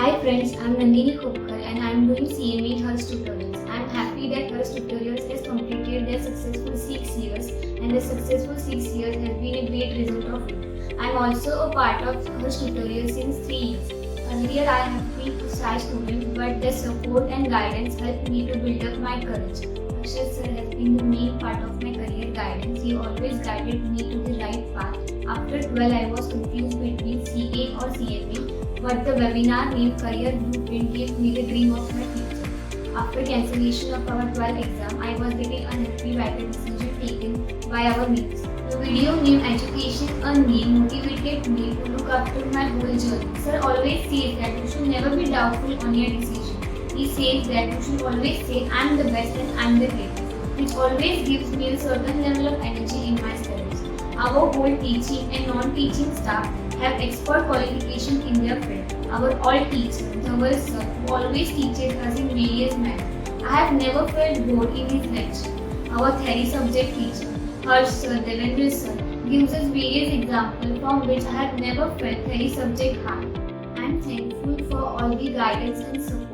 Hi friends, I'm Nandini Khopkar and I'm doing CME Hers Tutorials. I'm happy that Hers Tutorials has completed their successful 6 years and the successful 6 years has been a great result of it. I'm also a part of Hers Tutorials since 3 years. Earlier I have been a shy student but their support and guidance helped me to build up my courage. Harshad sir has been the main part of my career guidance. He always guided me to the right path. After 12 I was confused between CA or CME. But the webinar named Career Blueprint gave me the dream of my future. After cancellation of our 12th exam, I was getting unhappy by the decision taken by our mates. The video named Education Unnamed motivated me to look after my whole journey. Sir always says that you should never be doubtful on your decision. He says that you should always say I am the best and I am the greatest, which always gives me a certain level of energy in my studies. Our whole teaching and non-teaching staff have expert qualification in their field. Our all teacher, Dhaval sir, who always teaches us in various manners. I have never felt bored in his lecture. Our theory subject teacher, Harsh sir, Devendra sir, gives us various examples from which I have never felt theory subject hard. I am thankful for all the guidance and support